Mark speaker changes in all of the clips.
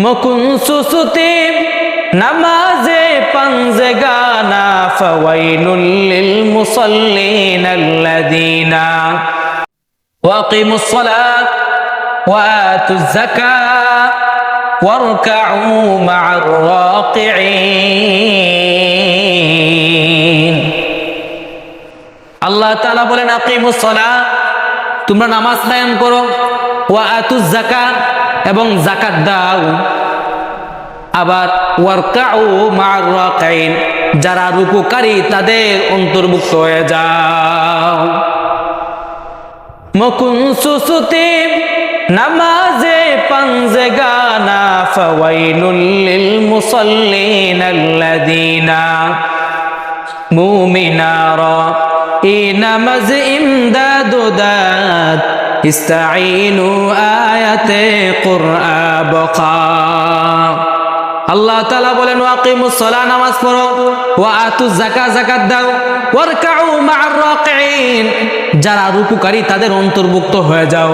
Speaker 1: মকুন সুসুতি নামাজে পাঞ্জেগানা ফাওয়াইলুল লিল মুসাল্লিন আল্লাযীনা ওয়াকিমুস সালাত ওয়া আতুজ যাকাত ওয়ারকাউ মা'আর রাকিঈন। আল্লাহ তাআলা বলেন আকিমুস সালাত, তোমরা নামাজ কায়েম করো, ওয়া আতুজ যাকাত এবং যাকাত দাও, আবার ওয়ারকাউ মা'আর রাকিঈন, যারা রুকুকারী তাদের অন্তর্ভুক্ত হয়ে যাও। মকুন সুসুতি নামাজে পাঞ্জেগানা ফাওয়াইলুল লিল মুসাল্লিন আল্লাযীনা মুমিনারা নামাজ ইমদাদু দাত ইস্তাঈনু আয়াতে কুরআন বকা। আল্লাহ তাআলা বলেন ওয়াকিমুস সালাহ, নামাজ পড়ো, ওয়া আতুজ যাকাত, যাকাত দাও, ওয়ারকাউ মা'আর রাকিঈন, যারা রুকুকারী তাদের অন্তর্ভুক্ত হয়ে যাও।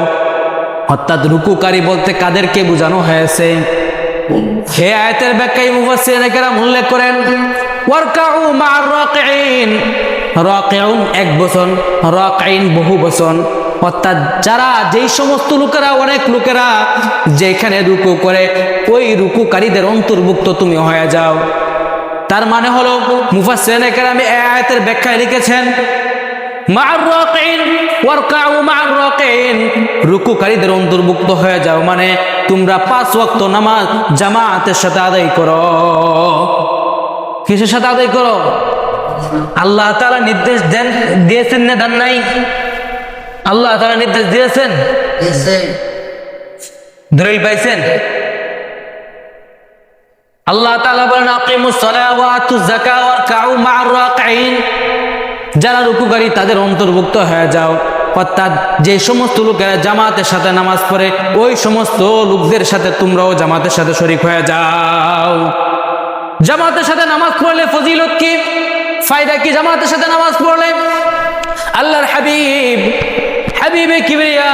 Speaker 1: অর্থাৎ রুকুকারী বলতে কাদেরকে বোঝানো হয়েছে? এই আয়াতের ব্যাখ্যায় মুফাসসিরিনে কেরাম উল্লেখ করেন ওয়ারকাউ মা'আর রাকিঈন, রাকিউন এক বচন, রাকিঈন বহু বচন। অর্থাৎ যারা যেই সমস্ত লোকেরা, অনেক লোকেরা যেখানে রুকু করে ওই রুকুকারীদের অন্তর্ভুক্ত তুমি হয়ে যাও। তার মানে হলো মুফাসসিরিনে কেরাম এই আয়াতের ব্যাখ্যায় লিখেছেন মা'আর রাকিঈন ওয়ারকাউ মা'আর রাকিঈন, রুকুকারীদের অন্তর্ভুক্ত হয়ে যাও মানে তোমরা 5 ওয়াক্ত নামাজ জামাতের সাথে আদায় করো। কিসের সাথে আদায় করো? আল্লাহ তাআলা নির্দেশ দিয়েছেন না দেন নাই? আল্লাহ তাআলা নির্দেশ দিয়েছেন, দলিল পাইছেন? আল্লাহ তাআলা বলেন আকিমুস সালাহ ওয়া আতুজ যাকাত ওয়ারকাউ মা'আর রাকিঈন, যারা রুকুকারী তাদের অন্তর্ভুক্ত হয়ে যাও। অর্থাৎ যে সমস্ত লোকেরা জামাতের সাথে নামাজ পড়ে ওই সমস্ত লোকদের সাথে তোমরাও জামাতের সাথে শরীক হয়ে যাও। জামাতের সাথে নামাজ পড়লে ফজিলত কি, ফায়দা কি? জামাতের সাথে নামাজ পড়লে আল্লাহর হাবিবে কিবরিয়া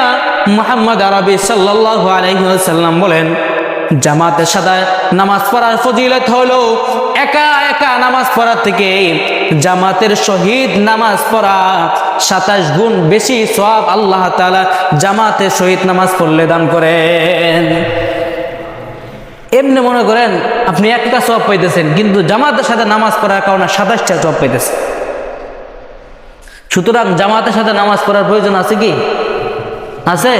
Speaker 1: মুহাম্মদ আরবি সাল্লাল্লাহু আলাইহি ওয়াসাল্লাম বলেন জামাতের সাথে নামাজ পড়ার ফজিলত হলো একা একা নামাজ পড়ার থেকে জামাতের সহিত নামাজ পড়া 27 গুণ বেশি সওয়াব আল্লাহ তাআলা জামাতের সহিত নামাজ পড়লে দান করেন। এমনি মনে করেন আপনি একটা সওয়াব পাইতেছেন, কিন্তু জামাতের সাথে নামাজ পড়ার কারণে 27টা সওয়াব পাইতেছেন। সুতরাং জামাতের সাথে নামাজ পড়ার প্রয়োজন আছে কি? আছে।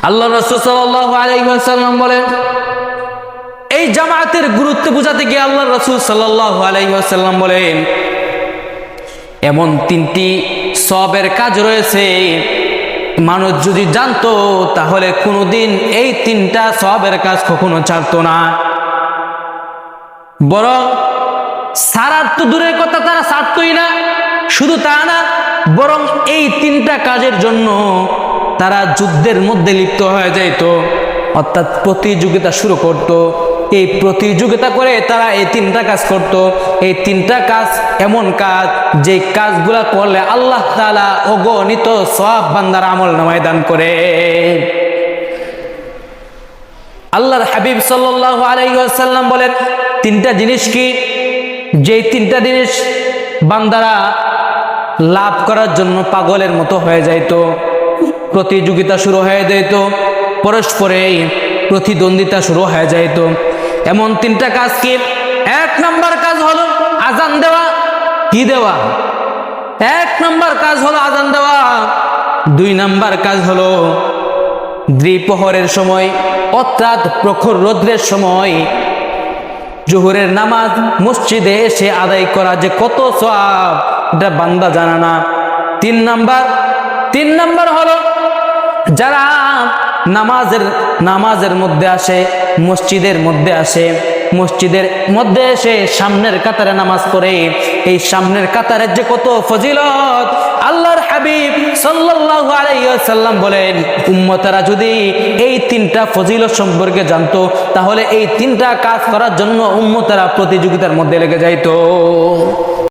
Speaker 1: আল্লাহ রাসূল সাল্লাল্লাহু আলাইহি ওয়াসাল্লাম বলেন এই জামাতের গুরুত্ব বোঝাতে গিয়ে আল্লাহ রাসূল সাল্লাল্লাহু আলাইহি ওয়াসাল্লাম বলেন এমন 3টি সওয়াবের কাজ রয়েছে, মানুষ যদি জানতো তাহলে কোনোদিন এই 3টা সওয়াবের কাজ কখনো ছাড়তো না। বরং সারার তো দূরের কথা, তারা ছাড়তোই না। শুধু তা না, বরং এই 3টা কাজের জন্য তারা যুদ্ধের মধ্যে লিপ্ত হয়ে যাইত, অর্থাৎ প্রতিযোগিতা শুরু করত। এই প্রতিযোগিতা করে তারা এই 3টা কাজ করত। এই 3টা কাজ এমন কাজ যে কাজগুলা করলে আল্লাহ তাআলা অগণিত সওয়াব বান্দার আমলনামায় দান করে। আল্লাহর হাবিব সাল্লাল্লাহু আলাইহি ওয়াসাল্লাম বলেন 3টা জিনিস কি, যেই 3টা জিনিস বান্দারা লাভ করার জন্য পাগলের মতো হয়ে যাইত, প্রতিযোগিতা শুরু হয়ে যেত, পরস্পরে প্রতিদ্বন্দ্বিতা শুরু হয়ে যাইত। এমন 3টা কাজ কি? 1 নম্বর কাজ হলো আজান দেওয়া। কি দেওয়া? 1 নম্বর কাজ হলো আজান দেওয়া। 2 নম্বর কাজ হলো দ্বিপ্রহরের সময় অর্থাৎ প্রখর রৌদ্রের সময় জোহরের নামাজ মসজিদে এসে আদায় করা যে কত সওয়াব এটা বান্দা জানে না। 3 নম্বর হলো যারা নামাজের মধ্যে আসে, মসজিদের মধ্যে এসে সামনের কাতারে নামাজ পড়ে, এই সামনের কাতারের যে কত ফজিলত আল্লাহর হাবিব সাল্লাল্লাহু আলাইহি ওয়াসাল্লাম বলেন উম্মতেরা যদি এই 3টা ফজিলত সম্পর্কে জানতো তাহলে এই 3টা কাজ করার জন্য উম্মতেরা প্রতিযোগিতার মধ্যে লেগে যাইতো।